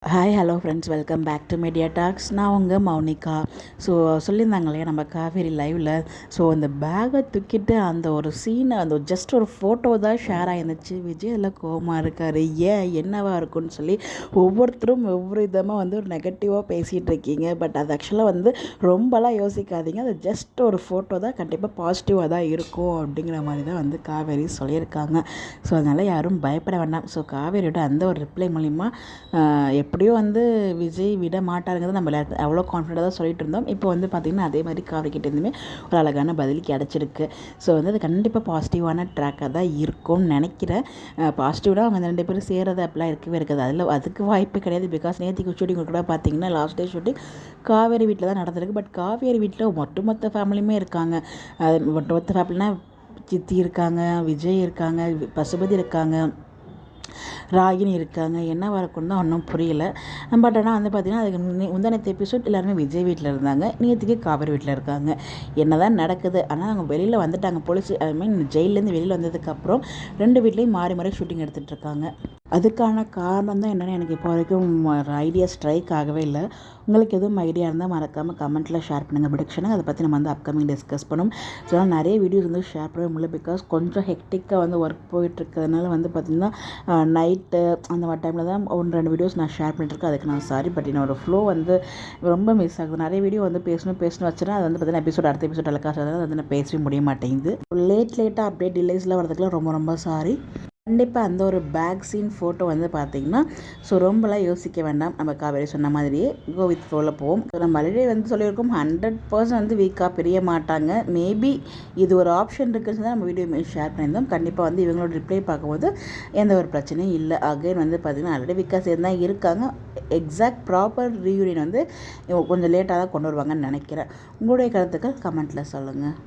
Hi hello friends, welcome back to media talks. நான் உங்கள் Mounika. So சொல்லியிருந்தாங்க இல்லையா நம்ம காவேரி லைவில். ஸோ அந்த பேக்கை தூக்கிட்டு அந்த ஒரு சீனை, அந்த ஜஸ்ட் ஒரு ஃபோட்டோ தான் ஷேர் ஆகிருந்துச்சு. விஜய் அதில் கோவமாக இருக்கார், ஏன் என்னவா இருக்குன்னு சொல்லி ஒவ்வொருத்தரும் ஒவ்வொரு விதமாக ஒரு நெகட்டிவாக பேசிகிட்டு இருக்கீங்க. பட் அது ஆக்சுவலாக ரொம்பலாம் யோசிக்காதீங்க. அது ஜஸ்ட் ஒரு ஃபோட்டோ தான், கண்டிப்பாக பாசிட்டிவாக தான் இருக்கும் அப்படிங்கிற மாதிரி தான் காவேரி சொல்லியிருக்காங்க. ஸோ அதனால் யாரும் பயப்பட வேண்டாம். ஸோ காவேரியோட அந்த ஒரு ரிப்ளை மூலிமா எப்படியோ விஜய் விட மாட்டாருங்கிறது நம்ம அவ்வளோ கான்ஃபிடென்ட்டாக தான் சொல்லிட்டு இருந்தோம். இப்போ பார்த்திங்கன்னா அதே மாதிரி காவிரிக்கிட்டேருந்துமே ஒரு அழகான பதில் கிடச்சிருக்கு. ஸோ அது கண்டிப்பாக பாசிட்டிவான ட்ராக்காக தான் இருக்கும்னு நினைக்கிறேன். பாசிட்டிவாக அவங்க அந்த 2 பேரும் சேரது அப்படிலாம் இருக்கவே இருக்காது. அதுக்கு வாய்ப்பு கிடையாது. பிகாஸ் நேற்றுக்கு ஷூட்டிங் கூட பார்த்திங்கன்னா லாஸ்ட் டே ஷூட்டிங் காவேரி வீட்டில் தான் நடந்திருக்கு. பட் காவேரி வீட்டில் ஒட்டுமொத்த ஃபேமிலியுமே இருக்காங்க. ஒட்டுமொத்த ஃபேமிலினா சித்தி இருக்காங்க, விஜய் இருக்காங்க, பசுபதி இருக்காங்க, ராகினி இருக்காங்க. என்ன வரக்குன்னு தான் ஒன்றும் புரியல. பட் ஆனால் பார்த்திங்கன்னா அதுக்கு முந்தானத்து எபிசோட் எல்லாருமே விஜய் வீட்டில் இருந்தாங்க, நேற்றுக்கு காவேரி வீட்டில் இருக்காங்க. என்ன தான் நடக்குது? ஆனால் அவங்க வெளியில் வந்துட்டாங்க. போலீஸ் ஜெயிலேருந்து வெளியில் வந்ததுக்கப்புறம் 2 வீட்லேயும் மாறி மாறி ஷூட்டிங் எடுத்துகிட்டு இருக்காங்க. அதுக்கான காரணம் தான் என்னென்னு எனக்கு இப்போ வரைக்கும் ஒரு ஐடியா ஸ்ட்ரைக் ஆகவே இல்லை. உங்களுக்கு எதுவும் ஐடியா இருந்தால் மறக்காமல் கமெண்ட்டில் ஷேர் பண்ணுங்கள் ப்ரிடிக்ஷனாக. அதை பற்றி நம்ம அப்கமிங் டிஸ்கஸ் பண்ணும். ஸோ நிறைய வீடியோஸ் ஷேர் பண்ண முடியல. பிகாஸ் கொஞ்சம் ஹெக்டிக்காக ஒர்க் போயிட்டுருக்கிறதுனால பார்த்திங்கன்னா நைட்டு அந்த மாதிரி டைமில் தான் 1-2 வீடியோஸ் நான் ஷேர் பண்ணிட்டுருக்கேன். அதுக்கு நான் சாரி. பட் என்னோட ஃப்ளோ ரொம்ப மிஸ் ஆகுது. நிறைய வீடியோ பேசணும் வச்சுன்னா அது பார்த்திங்கன்னா எபிசோட் அடுத்த எபிசோட் அலக்காசு நான் பேசவே முடிய மாட்டேங்குது. லேட்டாக அப்டேட் டிலேஸ்லாம் வரதுக்குலாம் ரொம்ப ரொம்ப சாரி. கண்டிப்பாக அந்த ஒரு பேக் சீன் ஃபோட்டோ பார்த்திங்கன்னா ஸோ ரொம்பலாம் யோசிக்க வேண்டாம். நம்ம காவேரி சொன்ன மாதிரியே கோ வித் ஃப்ளோவில் போவோம். ஸோ நம்ம ஆல்ரெடி சொல்லியிருக்கோம் 100% வீக்காக பிரிய மாட்டாங்க. மேபி இது ஒரு ஆப்ஷன் இருக்குன்னு தான் நம்ம வீடியோ ஷேர் பண்ணியிருந்தோம். கண்டிப்பாக இவங்களோட ரிப்ளை பார்க்கும்போது எந்த ஒரு பிரச்சனையும் இல்லை. அகைன் பார்த்திங்கன்னா ஆல்ரெடி வீக்காக சேர்ந்து தான் இருக்காங்க. எக்ஸாக்ட் ப்ராப்பர் ரீயூனியன் கொஞ்சம் லேட்டாக தான் கொண்டு வருவாங்கன்னு நினைக்கிறேன். உங்களுடைய கருத்துக்கள் கமெண்ட்டில் சொல்லுங்கள்.